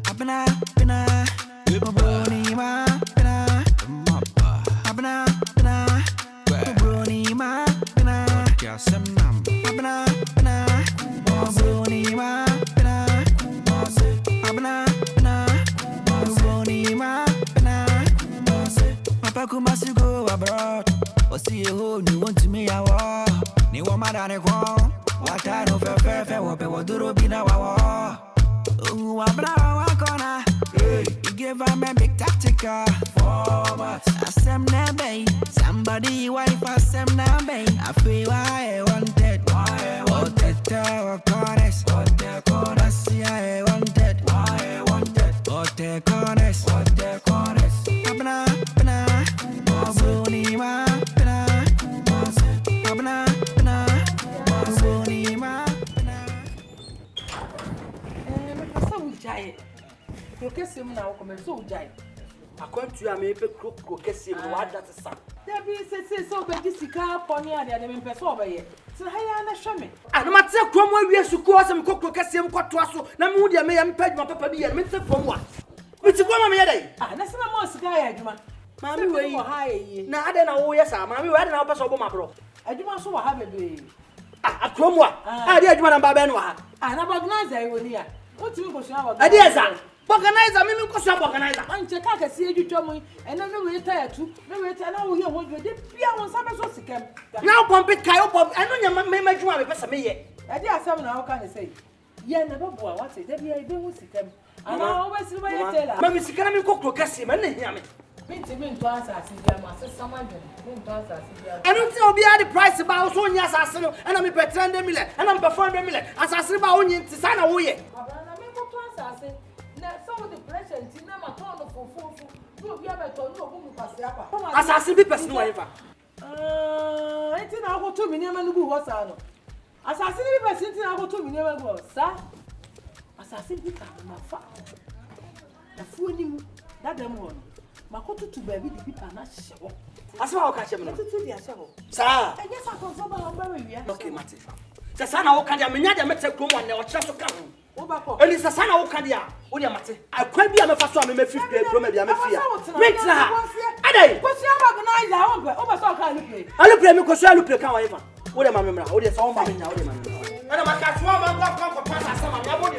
Abena, Brony, ma, Abena, Brony, ma, Abena, Brony, ma, Abena, Brony, ma, Papa Kumasi go abroad. Or see a hole, you want to me, I war. Ni wa madane kwa. What I know, fair, what do be now? Oh, Abra, Wakona. He gave him a big tactical format. I sem nabe. Somebody wife us sem nabe. I feel I wanted. What the corners? What the corners? I wanted. What the corners? What the corners? Abena, Brony, ma, Abena, Brony, ma. Procursim now começou o jai. A quanto you me procursim what that is. There be so bad this car pony and the main person by ye. So I na show me. And ma say krom we su ko asem procursim kwato so na me wudi me yam page my papa bi ye me say from what. We ti go ma me dey. Ah na se na mo sika ya adwuma. Mami we yi. Na ade na wo ye sa mami we ade na wo pese obo ma bro. Adwuma so wa ha bebe. Ah akrom wa. Ah dey adwuma na ba be no ha. Ah na organizer e woni a. What you go so wa. Ade eza. Organizer, me go shop organizer. Man check ka see edwutwa mu. Eno me we tire tu. Me we tire na wo ye ho dwe de bia won sa be so sikam. Now pump it kai pump. Eno nya me madwuma me pesa me ye. E dey asem na wo ka ne say. Ye na babo what say de bia e be ho sikam. Ana wo be si we tell. Ma me sikana me kokro kase me na hia me. Me nto ansase bia ma se samadwe. Me nto ansase bia. Eno ti obi a the price ba so nya asase no. Ena me pe 300 million. Ena me pe 400 million. Asase ba onyi nti sa na wo ye. Abana me ko to ansase. Some of the present in my town of Fufu, you be able to know who Pasiapa. Assassin be person, whatever. I think I'll go to Minima Nubu was ano. Assassin be person, I'll go to Minima was, sir. Assassin be my father. The fool that them one. Makoto to baby the people not show. As well, catch him to the show. Sir, I guess I can someone very okay, Matty. The son of Okandia, Minada met a groom and they were just to come. And it's a son of Okandia. I can't be a first one, me 50 from a fear. Wait, sir. Ade, what's your organizer? Oh, so can you play? I look at me because I look at however. What am I remember? What is all my now? And I'm a catch one for pass as some of your body.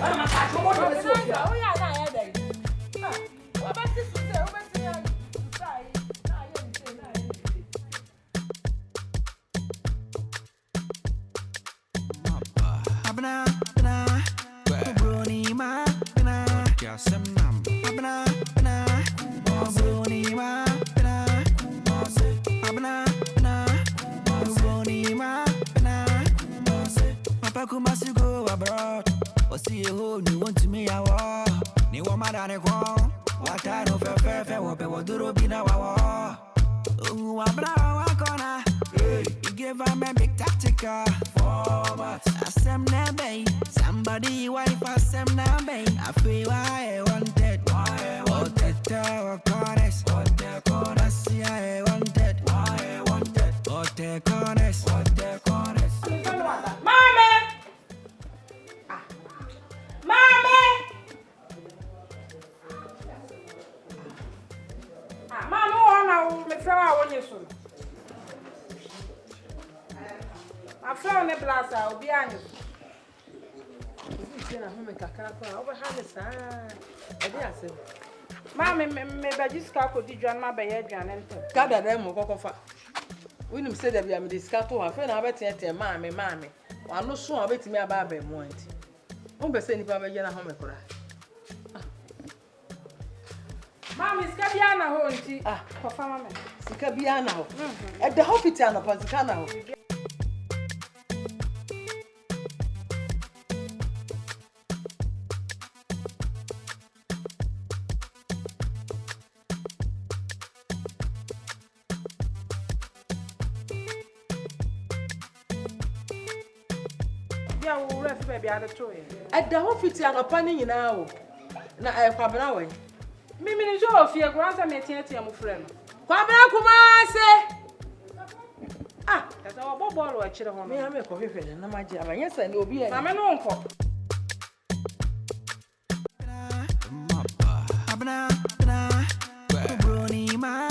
I'm a catch one for the Sophia. Oh, yeah, what about this? Abena, Brony, ma, Abena, Brony, ma, Abena, Brony, ma, Papa Kumasi go abroad. Or see a hole, you want to me, I war. Ni wa madane kwa. What I know, fair, what do be now, oh, Abra, Wakona. He gave him a big tactical format. I sem nabe. Somebody wife us sem nabe. I feel I wanted. What the corners? What the corners? I wanted. What the corners? What the corners? Mommy! Mama, I me throw out on your son. I found a blast, I'll be honest. You see, I'm a caca over the side. I dare say, Mammy, maybe this car could join my bed and gather them or go for. William said that we are discussing our friend. I bet you, mammy. I'm not sure I bet me about a moment. Don't be saying if I were home. Mammy, Scabiana, home. Ah, Papa, Scabiana. At the hospital of Pascana. At the hospital of Panning now. Now I have an hour. Mimi is your fear, grandson, my friend. Kumasi! Ah, Kasa wo ball wa kire ho. Me ha me ko hwehwe na ma je abanye sa ne obi Na me no nko. Abena, Bruni ma,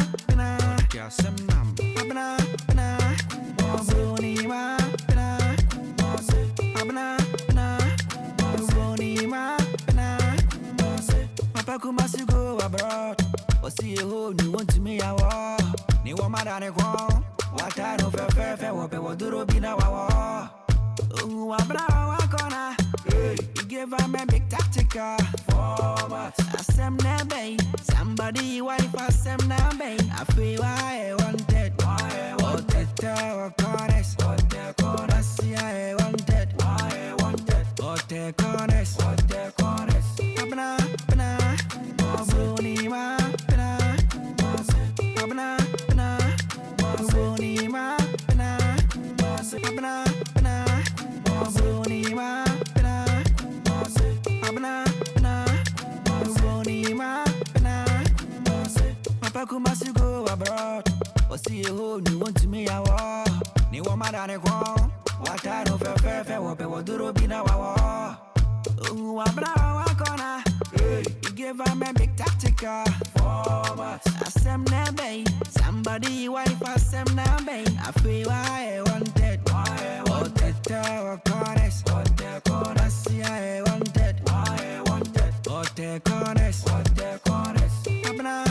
Yasemnam, Abena, Bruni ma, Abena, Bruni ma, Papa Kumasi go abroad. What's the whole you want to me? I want. Ni wa madane kwa. What I don't fair, what do be now? Oh, Abra wakona. You give them a big tactical format. Asem nebe, somebody wife asem nebe. I feel I wanted. What the tower corners, what the corners, I wanted. What the corners, Abena, Bruni ma, Abena, Bruni ma, Abena, Bruni ma, Papa Kumasi go abroad. What's the whole you want to me? I war. Ni wa madane kwa. What I don't fair, what do be now? Oh, Abra wakona. You give them a big tactical format. Asem nebe, somebody wife asem nebe. I feel I wanted. What the tower corners, what the corners, I wanted. What the corners, Abena.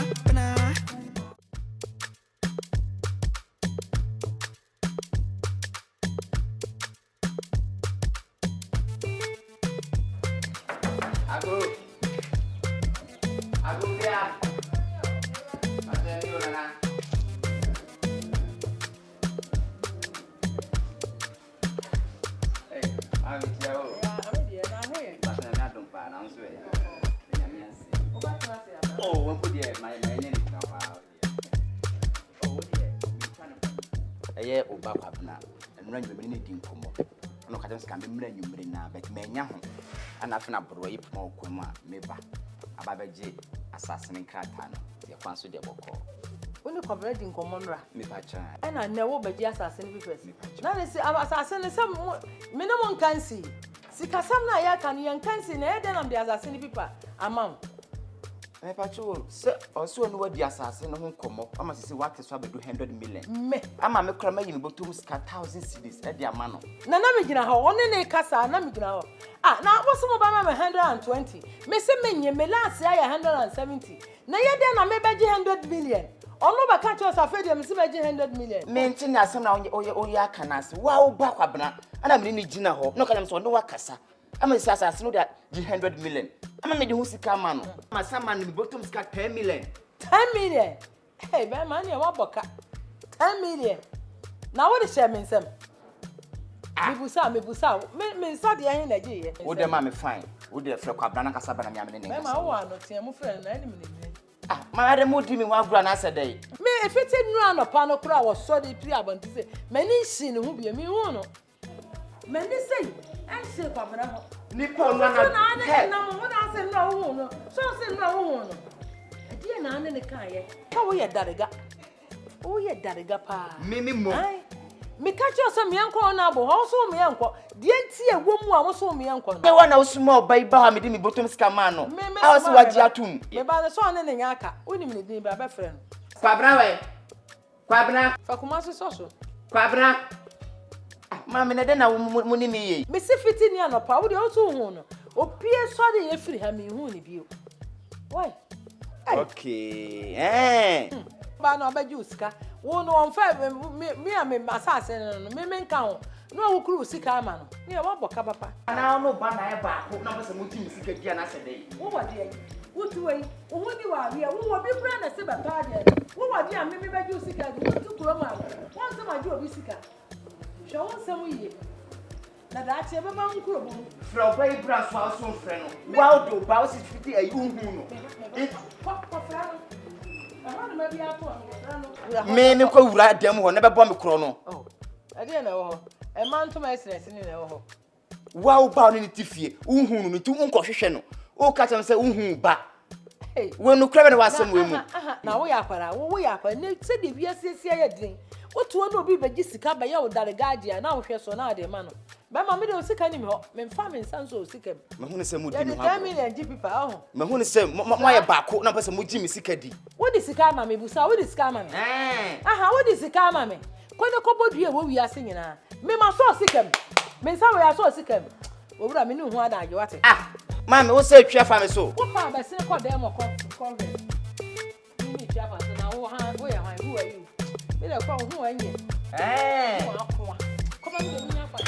Aku dia. Ada ni orang. Aku jauh. Ya, ame dia na ho ye. Pasal nak dompa, nak suai. Dengan miasi. Oh, apa dia? Main ni apa? Oh, dia. Ayah ubah Abena. Orang juga ni diinfomo. Ono kadang sekarang memilih na, bet menya ho. Anak fina beroi mau kuma meba. Ababeje assassin krata no. Dia kwanso dia boko. Oni ko bread in common ra. Me pa cha. Na na wo beji assassin first. Na ne si assassin se me no mon kansi. Sika sam na ya kan yan kansi na e den am the assassin people amam. Me pa cho se oso no wadi assassin no ho komo. Ama sisi wate so abedu 100 million. Me. Ama me kra mayi me botum ska 1000 cedis e dia ma no. Na me gina ho oni ne kasa na me gina ho. Na wo so mo ba me 120. Me se menye me last ya 170. Na ye den na me beji 100 million. Ono ba ka cho sa fe dia me se beji 100 million. Me nti na asem na oye aka na ase. Wa wo ba kwa Abena. Ana me ni gina ho. No kala me so no wakasa. Ama sisi assassin no da 100 million. Ama me di hu sika ma no. Ama sama ni botum ska 10 million. 10 million. Hey, be man ya wa boka. 10 million. Na what is share me nsem? Me busa. Me nsa de ahin na je ye. Wo de ma me fine. Wo de frɛ kwa Abena kasa ba na me amene ne. Me ma wo ano tie mu frɛ na ani me ne. Ma de mo di mi wa gura na sedai. Me efiti nura anopa no kura wo so de pri abanti se. Mani nsi ne ho bia me hu no. Mani sei, an se kwa Abena ho. Ni ko no na. Na mo na se no ho no. So se no ho no. Ade na ane ne kan ye. Ka wo ye darega. Wo ye darega pa. Mimi mo. Me catch you some young corn abo, also me uncle. The NT woman also me uncle. Me wana usmo bai ba me di mi botom skamano. I was waji atum. Me ba the son ne nyaka. Woni me din ba friend. Kwa Abena we. Kwa Abena. Fa Kumasi so. Kwa Abena. Ma me ne de na mo ni me ye. Me si fiti ni anopa, wo de o so hu no. Opie so de ye firi ha me hu ni bio. Why? Okay. Ba no abaji usika. Wo no on fa me assassin no me nka ho. No wo kru usika ama no. Ne wa boka papa. Na no ba na e ba ko na be se mo ti musika dia na sedai. Wo wa de wo tuwe wo ni wa ria wo bi bra na se ba pa de. Wo wa de me baji usika de tu kuro ma. Won se ma ji obi sika. Hwe won se mu ye. Na da che be ba nkuro bo. Fra ba ibra so aso frɛ no. Wa do ba o si fiti ayi unhu no. Ko fra no. Me ni ko wura dem ho na be bo me kro no. Oh. Ade na wo ho. E man to my stress ni na wo ho. Wa wo ba no ni tifie. Unhu no tu unko hwehwe no. O ka chem se unhu ba. We no crab na wasem we mu. Na wo yakwara, wo yakwara. Ne se de bia siesie ya din. Wotu no obi beji sika ba ya wo dare gadia na wo hwe so na ade ma no. Ba ma me de osika ni me ho. Me mfa me nsan so osika. Me hu ne se mu di no ha. Ya 10 million GP pa ho. Me hu ne se mo ya baako na pese mu gi me sika di. Wo di sika ma me busa, wo di sika ma me. Wo di sika ma me. Ko ne ko bodue wo wi ase nyina. Me ma so osika me. Me nsa wo ya so osika me. Owura me ni hu ada age wate. Mami, wo say twa fa me so. Wo pa ba se ko dem ko ni twa fa so na wo ya han who are you? Me le ko hu anye. Come on, me nya fa.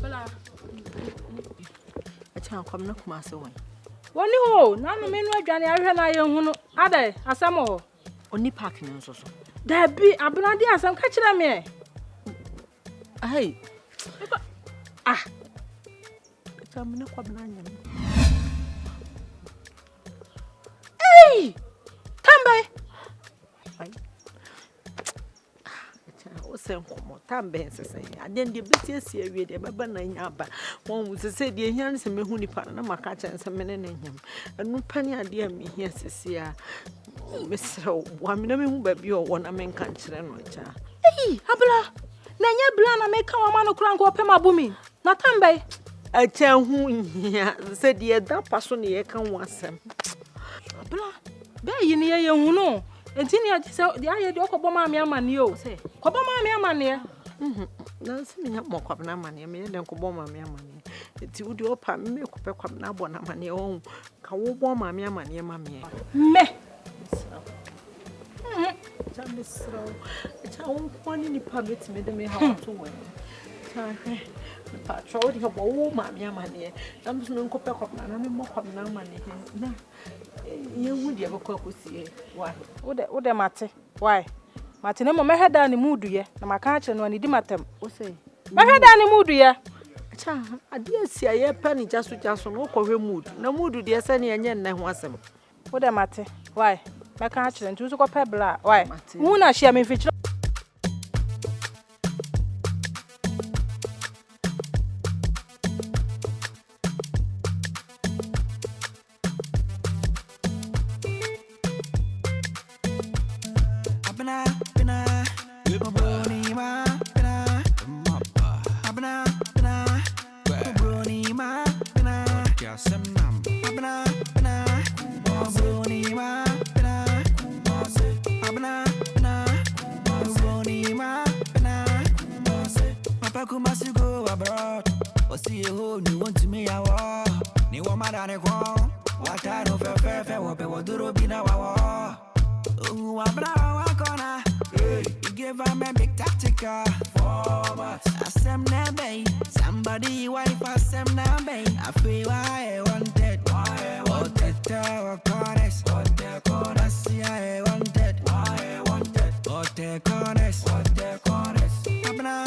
Bala. Acha kom na Kumasi won. Woni ho, na no menu adwane ahwe na ye hu no. Ade, asam ho. Oni park ni nso so. Da bi Abena de asam ka kira me. Hey. Tamna kwa Abena. Hey! Tambe. Ai. O se nkomo tambe nsese. Aden de betiasie awie de baba na nya ba. Won sese de hia nse mehu nipa na maka cha nse mene na nyam. Anu pani ade a me hia sese a mesro wa me na mehu ba bi o wona me nka kire no cha. Hey, Abela. Na nya bla na me ka wa ma no kura nko pe mabumi. Na tambe. Acha hu hia se de da paso ne ye kan wasem. Abela. Be yi ne ye hu no. Enti ne ati se de aye de okobo ma me amane o. Se. Kobo ma me amane. Na se me nya mo kwa na amane me de nkobo ma me amane. Enti wo de opa me ko pe kwa na bo na amane o. Ka wo bo ma me amane ma me. Me. Misro. It's our one ni permit me the me how to win. Patrol the whole mammy money. I'm just no copper cop and I'm more cop now money. No, you would ever cook with you. Why? What the matter? Why? Martin, my head down the mood, yeah. And my catch and when he did matter. What say? My head down the mood, yeah. I dare see a penny just with just no cover mood. No mood, dear Sunny and yen, and was them. What the matter? Why? My catch and to go pebble. Why? Moona, she am in future. Kumasi go abroad. Or see a home, you want to me a war. Ni wa madane kwa. What I know fair, what people do be now. Oh, Abena wakona. You give them a big tactica. Forward. Asem nebe. Somebody wife asem nebe. I feel I wanted. What the corners. What the corners. I wanted. Why wanted. What the corners. What the corners. Abena.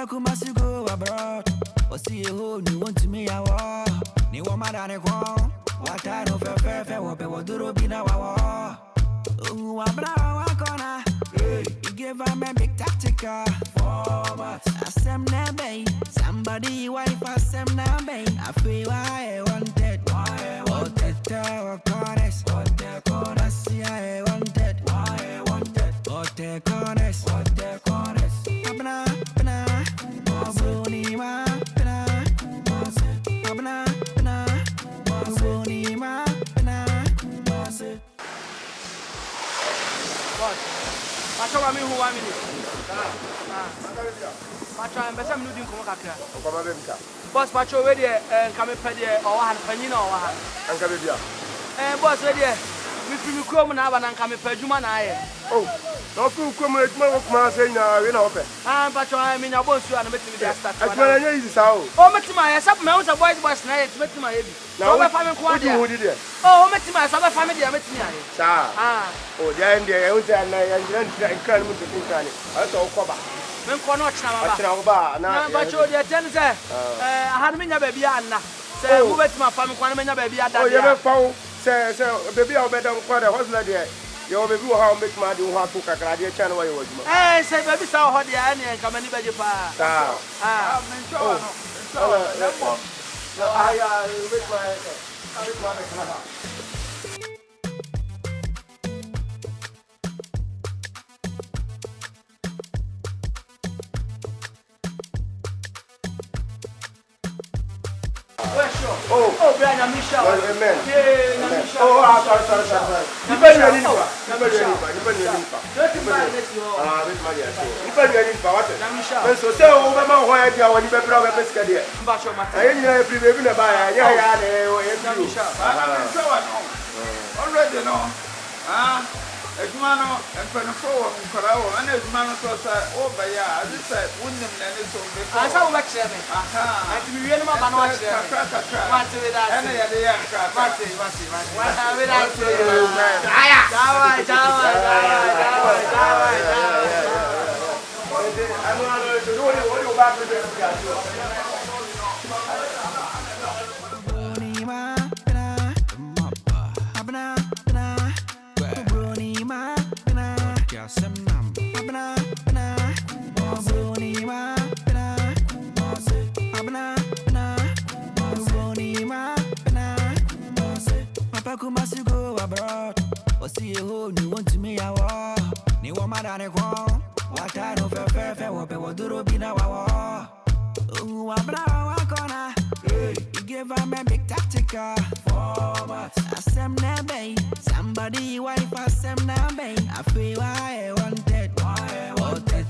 Kumasi go abroad. Or see a home, you want to me a war. Ni wa madane kwa. What I know fair, what people do be now. Oh, Abena wakona. You give them a big tactica. Forward. Asem nebe. Somebody wife asem nebe. I feel I wanted. What the corners. What the corners. I wanted. Why wanted. What the corners. What the corners. Abena. Pacho wa mi hu wa mi ni. Pacho am besa mi no din komo kakra. Ko ba dem ka. Boss Pacho we de nka me pe de o wa han panyi na o wa han. Anka be bia. Boss we de Me fi me krom na aba na nka me padwuma na aye. Oh, no fi krom edwuma wo Kumasi na we na ope. Ah, pa cho me nya bon su na metimi dey start. Edwuma na nya easy sa o. Oh, metimi aye, sap me won boys na aye, metimi aye bi. Na o be fa me ko ade. Oh, metimi aye, so be fa me dey metimi aye. Sa. Ah. Oh, dia ndi e unta na ya ngira nkran mu tutu nkane. Ayo to ko ba. Men ko no china baba. China ko ba na. Na ba cho dey ten say. Aha me nya ba bia anna. Say wo betima fa me ko na me nya ba bia da. Oh, ye be fa o. Say baby a obeda nkwa da hustle there. Yo baby wo ha o betima de wo ato kakra de cha na wa ye waduma. Say baby sa ho dey ane nka mani beje pa. Sa. Ah, men cho no. No, I with my camera. Oh, Brian, I'm Michelle. Amen. Yeah, Michelle. Oh, sorry. You better ready for. You better ready for. With my yes. You better ready for what? When so say over my why dia when you be bra be pesca dia. Mbasho mata. Ayi nyina free baby na ba ya ya na e Already no. Ah, edwuma no empanfo wo nkora wo ana edwuma no so say o ba ya as say wonnim na ne so be ko. Asa wo ba kire me. Aha. Anti mi wiye no ma ba no kire. Mate we da. Ana ya de ya nka. Mate. Mate we da. Aya. Dawa. Kumasi go abroad. Or see a home you want to me a war. Ni wa madane kwa. Wata no fe wope woduro bina wa. Abena wakona. He gave him a big tactical format. Asem na bay. Somebody wife asem na bay. I feel why I wanted. What the